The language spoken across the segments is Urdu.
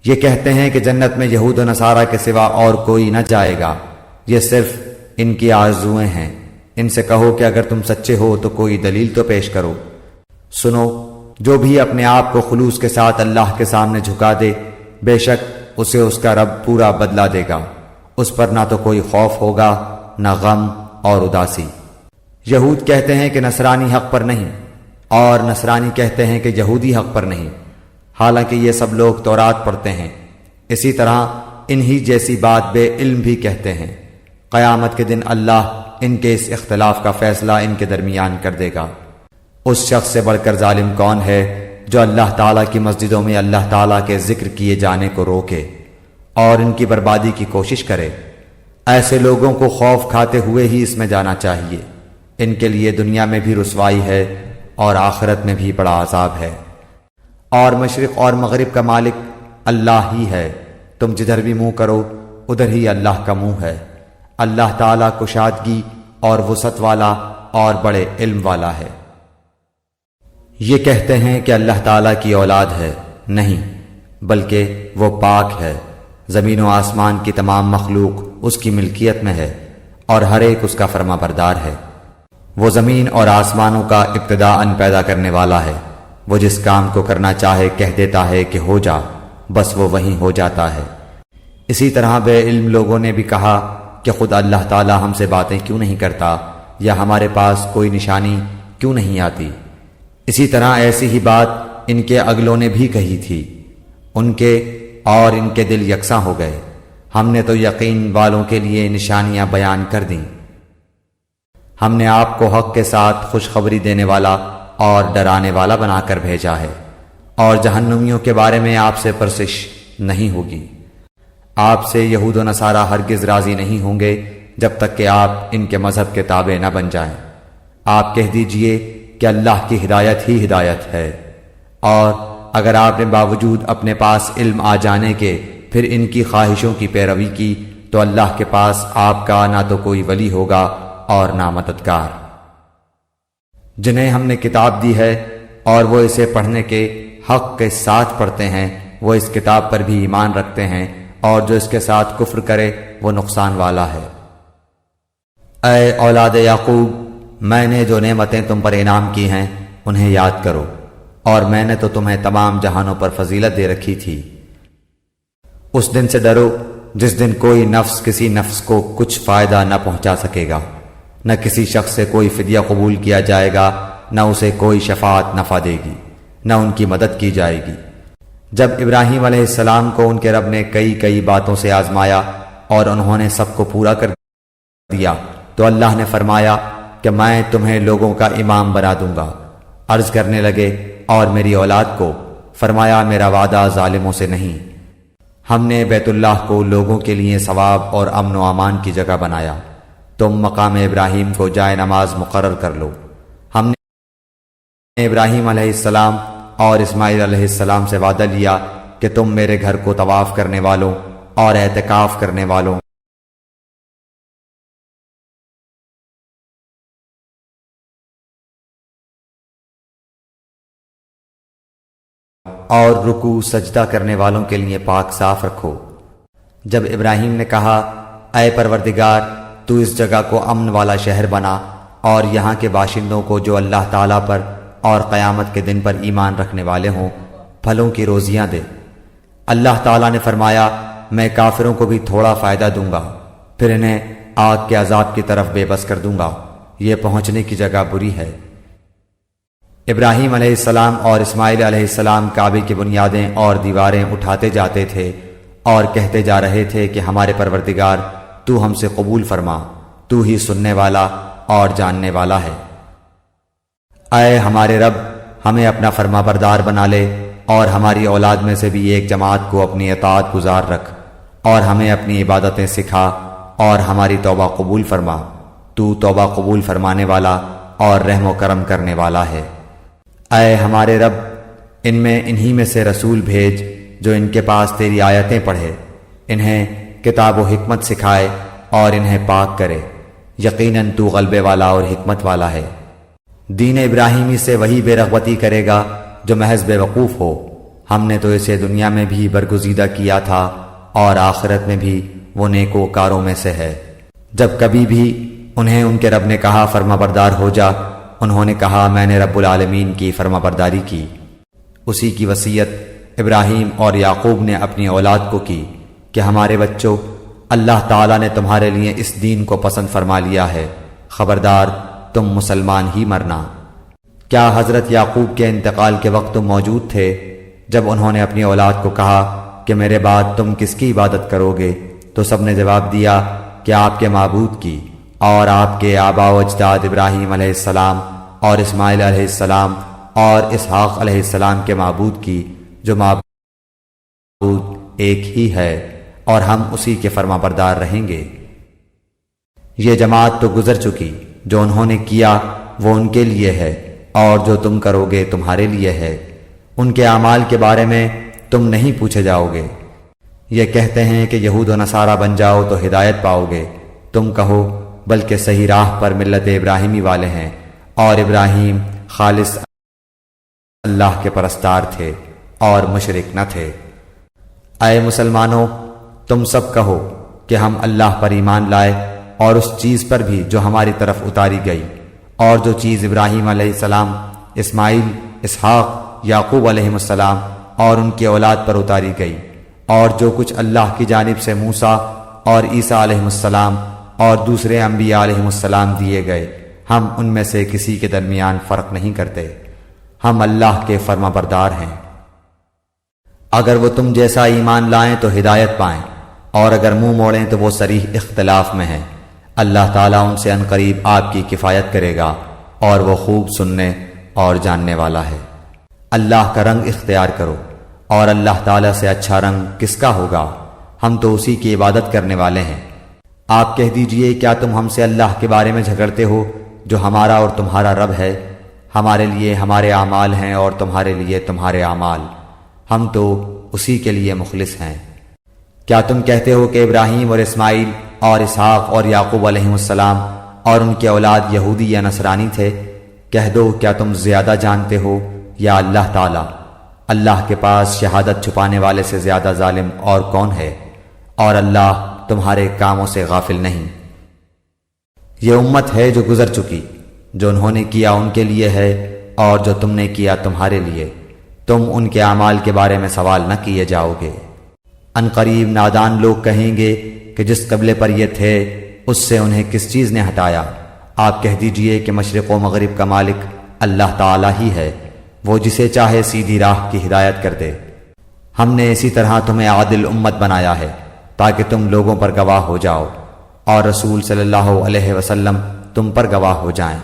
یہ کہتے ہیں کہ جنت میں یہود و نصارہ کے سوا اور کوئی نہ جائے گا، یہ صرف ان کی آرزوئیں ہیں۔ ان سے کہو کہ اگر تم سچے ہو تو کوئی دلیل تو پیش کرو۔ سنو، جو بھی اپنے آپ کو خلوص کے ساتھ اللہ کے سامنے جھکا دے، بے شک اسے اس کا رب پورا بدلہ دے گا، اس پر نہ تو کوئی خوف ہوگا نہ غم اور اداسی۔ یہود کہتے ہیں کہ نصرانی حق پر نہیں، اور نصرانی کہتے ہیں کہ یہودی حق پر نہیں، حالانکہ یہ سب لوگ تورات پڑھتے ہیں۔ اسی طرح انہی جیسی بات بے علم بھی کہتے ہیں۔ قیامت کے دن اللہ ان کے اس اختلاف کا فیصلہ ان کے درمیان کر دے گا۔ اس شخص سے بڑھ کر ظالم کون ہے جو اللہ تعالیٰ کی مسجدوں میں اللہ تعالیٰ کے ذکر کیے جانے کو روکے اور ان کی بربادی کی کوشش کرے؟ ایسے لوگوں کو خوف کھاتے ہوئے ہی اس میں جانا چاہیے، ان کے لیے دنیا میں بھی رسوائی ہے اور آخرت میں بھی بڑا عذاب ہے۔ اور مشرق اور مغرب کا مالک اللہ ہی ہے، تم جدھر بھی منہ کرو ادھر ہی اللہ کا منہ ہے۔ اللہ تعالیٰ کشادگی اور وسعت والا اور بڑے علم والا ہے۔ یہ کہتے ہیں کہ اللہ تعالیٰ کی اولاد ہے، نہیں بلکہ وہ پاک ہے۔ زمین و آسمان کی تمام مخلوق اس کی ملکیت میں ہے اور ہر ایک اس کا فرما بردار ہے۔ وہ زمین اور آسمانوں کا ابتداءً پیدا کرنے والا ہے۔ وہ جس کام کو کرنا چاہے کہہ دیتا ہے کہ ہو جا، بس وہ وہیں ہو جاتا ہے۔ اسی طرح بے علم لوگوں نے بھی کہا کہ خود اللہ تعالی ہم سے باتیں کیوں نہیں کرتا، یا ہمارے پاس کوئی نشانی کیوں نہیں آتی۔ اسی طرح ایسی ہی بات ان کے اگلوں نے بھی کہی تھی، ان کے اور ان کے دل یکساں ہو گئے۔ ہم نے تو یقین والوں کے لیے نشانیاں بیان کر دیں۔ ہم نے آپ کو حق کے ساتھ خوشخبری دینے والا اور ڈرانے والا بنا کر بھیجا ہے، اور جہنمیوں کے بارے میں آپ سے پرسش نہیں ہوگی۔ آپ سے یہود و نصارہ ہرگز راضی نہیں ہوں گے جب تک کہ آپ ان کے مذہب کے تابع نہ بن جائیں۔ آپ کہہ دیجئے کہ اللہ کی ہدایت ہی ہدایت ہے، اور اگر آپ نے باوجود اپنے پاس علم آ جانے کے پھر ان کی خواہشوں کی پیروی کی تو اللہ کے پاس آپ کا نہ تو کوئی ولی ہوگا اور نہ مددگار۔ جنہیں ہم نے کتاب دی ہے اور وہ اسے پڑھنے کے حق کے ساتھ پڑھتے ہیں، وہ اس کتاب پر بھی ایمان رکھتے ہیں، اور جو اس کے ساتھ کفر کرے وہ نقصان والا ہے۔ اے اولاد یعقوب، میں نے جو نعمتیں تم پر انعام کی ہیں انہیں یاد کرو، اور میں نے تو تمہیں تمام جہانوں پر فضیلت دے رکھی تھی۔ اس دن سے ڈرو جس دن کوئی نفس کسی نفس کو کچھ فائدہ نہ پہنچا سکے گا، نہ کسی شخص سے کوئی فدیہ قبول کیا جائے گا، نہ اسے کوئی شفاعت نفع دے گی، نہ ان کی مدد کی جائے گی۔ جب ابراہیم علیہ السلام کو ان کے رب نے کئی باتوں سے آزمایا اور انہوں نے سب کو پورا کر دیا تو اللہ نے فرمایا کہ میں تمہیں لوگوں کا امام بنا دوں گا۔ عرض کرنے لگے اور میری اولاد کو؟ فرمایا میرا وعدہ ظالموں سے نہیں۔ ہم نے بیت اللہ کو لوگوں کے لیے ثواب اور امن و امان کی جگہ بنایا، تم مقام ابراہیم کو جائے نماز مقرر کر لو۔ ہم نے ابراہیم علیہ السلام اور اسماعیل علیہ السلام سے وعدہ لیا کہ تم میرے گھر کو طواف کرنے والوں اور اعتکاف کرنے والوں اور رکوع سجدہ کرنے والوں کے لیے پاک صاف رکھو۔ جب ابراہیم نے کہا اے پروردگار، تو اس جگہ کو امن والا شہر بنا اور یہاں کے باشندوں کو جو اللہ تعالیٰ پر اور قیامت کے دن پر ایمان رکھنے والے ہوں پھلوں کی روزیاں دے۔ اللہ تعالیٰ نے فرمایا میں کافروں کو بھی تھوڑا فائدہ دوں گا، پھر انہیں آگ کے عذاب کی طرف بے بس کر دوں گا، یہ پہنچنے کی جگہ بری ہے۔ ابراہیم علیہ السلام اور اسماعیل علیہ السلام کعبے کی بنیادیں اور دیواریں اٹھاتے جاتے تھے اور کہتے جا رہے تھے کہ ہمارے پروردگار تو ہم سے قبول فرما، تو ہی سننے والا اور جاننے والا ہے۔ اے ہمارے رب، ہمیں اپنا فرما بردار بنا لے اور ہماری اولاد میں سے بھی ایک جماعت کو اپنی اطاعت گزار رکھ، اور ہمیں اپنی عبادتیں سکھا اور ہماری توبہ قبول فرما، تو توبہ قبول فرمانے والا اور رحم و کرم کرنے والا ہے۔ اے ہمارے رب، ان میں انہی میں سے رسول بھیج جو ان کے پاس تیری آیتیں پڑھے، انہیں کتاب و حکمت سکھائے اور انہیں پاک کرے، یقیناً تو غلبے والا اور حکمت والا ہے۔ دین ابراہیمی سے وہی بے رغبتی کرے گا جو محض بے وقوف ہو، ہم نے تو اسے دنیا میں بھی برگزیدہ کیا تھا اور آخرت میں بھی وہ نیکوکاروں میں سے ہے۔ جب کبھی بھی انہیں ان کے رب نے کہا فرما بردار ہو جا، انہوں نے کہا میں نے رب العالمین کی فرما برداری کی۔ اسی کی وصیت ابراہیم اور یعقوب نے اپنی اولاد کو کی کہ ہمارے بچوں، اللہ تعالیٰ نے تمہارے لیے اس دین کو پسند فرما لیا ہے، خبردار تم مسلمان ہی مرنا۔ کیا حضرت یعقوب کے انتقال کے وقت تم موجود تھے جب انہوں نے اپنی اولاد کو کہا کہ میرے بعد تم کس کی عبادت کرو گے؟ تو سب نے جواب دیا کہ آپ کے معبود کی اور آپ کے آبا و اجداد ابراہیم علیہ السلام اور اسماعیل علیہ السلام اور اسحاق علیہ السلام کے معبود کی، جو معبود ایک ہی ہے، اور ہم اسی کے فرما بردار رہیں گے۔ یہ جماعت تو گزر چکی، جو انہوں نے کیا وہ ان کے لیے ہے اور جو تم کرو گے تمہارے لیے ہے۔ ان کے اعمال کے بارے میں تم نہیں پوچھے جاؤ گے۔ یہ کہتے ہیں کہ یہود و نصارہ بن جاؤ تو ہدایت پاؤ گے، تم کہو بلکہ صحیح راہ پر ملت ابراہیمی والے ہیں، اور ابراہیم خالص اللہ کے پرستار تھے اور مشرک نہ تھے۔ اے مسلمانوں، تم سب کہو کہ ہم اللہ پر ایمان لائے اور اس چیز پر بھی جو ہماری طرف اتاری گئی، اور جو چیز ابراہیم علیہ السلام، اسماعیل، اسحاق، یعقوب علیہ السلام اور ان کی اولاد پر اتاری گئی، اور جو کچھ اللہ کی جانب سے موسیٰ اور عیسیٰ علیہ السلام اور دوسرے انبیاء علیہ السلام دیے گئے، ہم ان میں سے کسی کے درمیان فرق نہیں کرتے، ہم اللہ کے فرما بردار ہیں۔ اگر وہ تم جیسا ایمان لائیں تو ہدایت پائیں، اور اگر منہ موڑیں تو وہ صریح اختلاف میں ہیں۔ اللہ تعالیٰ ان سے عنقریب آپ کی کفایت کرے گا، اور وہ خوب سننے اور جاننے والا ہے۔ اللہ کا رنگ اختیار کرو، اور اللہ تعالیٰ سے اچھا رنگ کس کا ہوگا؟ ہم تو اسی کی عبادت کرنے والے ہیں۔ آپ کہہ دیجئے کیا تم ہم سے اللہ کے بارے میں جھگڑتے ہو جو ہمارا اور تمہارا رب ہے؟ ہمارے لیے ہمارے اعمال ہیں اور تمہارے لیے تمہارے اعمال، ہم تو اسی کے لیے مخلص ہیں۔ کیا تم کہتے ہو کہ ابراہیم اور اسماعیل اور اسحاق اور یعقوب علیہ السلام اور ان کے اولاد یہودی یا نصرانی تھے؟ کہہ دو کیا تم زیادہ جانتے ہو یا اللہ تعالیٰ؟ اللہ کے پاس شہادت چھپانے والے سے زیادہ ظالم اور کون ہے، اور اللہ تمہارے کاموں سے غافل نہیں۔ یہ امت ہے جو گزر چکی، جو انہوں نے کیا ان کے لیے ہے اور جو تم نے کیا تمہارے لیے، تم ان کے اعمال کے بارے میں سوال نہ کیے جاؤ گے۔ عنقریب نادان لوگ کہیں گے کہ جس قبلے پر یہ تھے اس سے انہیں کس چیز نے ہٹایا؟ آپ کہہ دیجئے کہ مشرق و مغرب کا مالک اللہ تعالیٰ ہی ہے، وہ جسے چاہے سیدھی راہ کی ہدایت کر دے۔ ہم نے اسی طرح تمہیں عادل امت بنایا ہے تاکہ تم لوگوں پر گواہ ہو جاؤ، اور رسول صلی اللہ علیہ وسلم تم پر گواہ ہو جائیں۔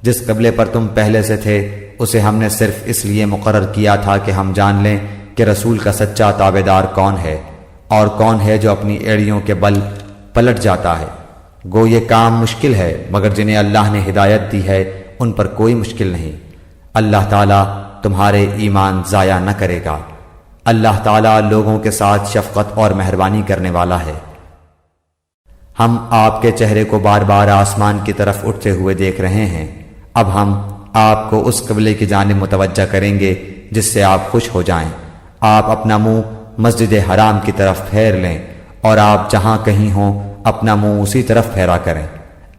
جس قبلے پر تم پہلے سے تھے اسے ہم نے صرف اس لیے مقرر کیا تھا کہ ہم جان لیں کہ رسول کا سچا تابعدار کون ہے اور کون ہے جو اپنی ایڑیوں کے بل پلٹ جاتا ہے۔ گو یہ کام مشکل ہے، مگر جنہیں اللہ نے ہدایت دی ہے ان پر کوئی مشکل نہیں۔ اللہ تعالیٰ تمہارے ایمان ضائع نہ کرے گا۔ اللہ تعالیٰ لوگوں کے ساتھ شفقت اور مہربانی کرنے والا ہے۔ ہم آپ کے چہرے کو بار بار آسمان کی طرف اٹھتے ہوئے دیکھ رہے ہیں۔ اب ہم آپ کو اس قبلے کی جانب متوجہ کریں گے جس سے آپ خوش ہو جائیں۔ آپ اپنا منہ مسجد حرام کی طرف پھیر لیں، اور آپ جہاں کہیں ہوں اپنا منہ اسی طرف پھیرا کریں۔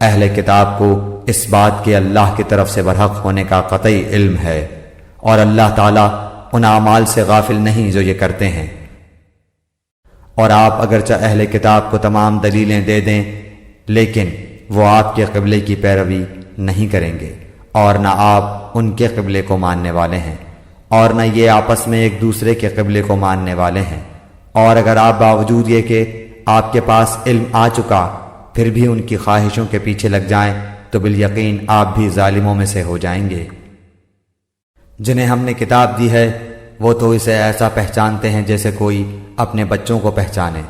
اہل کتاب کو اس بات کے اللہ کی طرف سے برحق ہونے کا قطعی علم ہے، اور اللہ تعالیٰ ان اعمال سے غافل نہیں جو یہ کرتے ہیں۔ اور آپ اگرچہ اہل کتاب کو تمام دلیلیں دے دیں، لیکن وہ آپ کے قبلے کی پیروی نہیں کریں گے، اور نہ آپ ان کے قبلے کو ماننے والے ہیں، اور نہ یہ آپس میں ایک دوسرے کے قبلے کو ماننے والے ہیں۔ اور اگر آپ باوجود یہ کہ آپ کے پاس علم آ چکا پھر بھی ان کی خواہشوں کے پیچھے لگ جائیں تو بالیقین آپ بھی ظالموں میں سے ہو جائیں گے۔ جنہیں ہم نے کتاب دی ہے وہ تو اسے ایسا پہچانتے ہیں جیسے کوئی اپنے بچوں کو پہچانے۔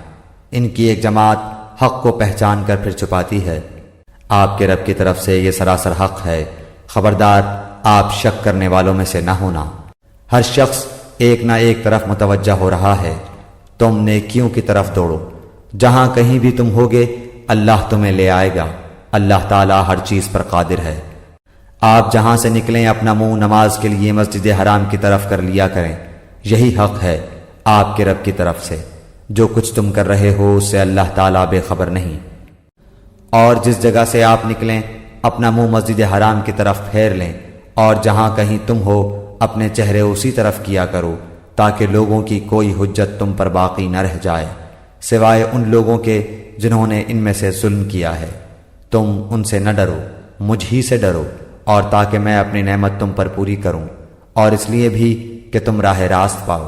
ان کی ایک جماعت حق کو پہچان کر پھر چھپاتی ہے۔ آپ کے رب کی طرف سے یہ سراسر حق ہے، خبردار آپ شک کرنے والوں میں سے نہ ہونا۔ ہر شخص ایک نہ ایک طرف متوجہ ہو رہا ہے، تم نیکیوں کی طرف دوڑو، جہاں کہیں بھی تم ہوگے اللہ تمہیں لے آئے گا۔ اللہ تعالیٰ ہر چیز پر قادر ہے۔ آپ جہاں سے نکلیں اپنا منہ نماز کے لیے مسجد حرام کی طرف کر لیا کریں، یہی حق ہے آپ کے رب کی طرف سے، جو کچھ تم کر رہے ہو اس سے اللہ تعالیٰ بے خبر نہیں۔ اور جس جگہ سے آپ نکلیں اپنا منہ مسجد حرام کی طرف پھیر لیں، اور جہاں کہیں تم ہو اپنے چہرے اسی طرف کیا کرو، تاکہ لوگوں کی کوئی حجت تم پر باقی نہ رہ جائے سوائے ان لوگوں کے جنہوں نے ان میں سے ظلم کیا ہے۔ تم ان سے نہ ڈرو، مجھ ہی سے ڈرو، اور تاکہ میں اپنی نعمت تم پر پوری کروں، اور اس لیے بھی کہ تم راہ راست پاؤ۔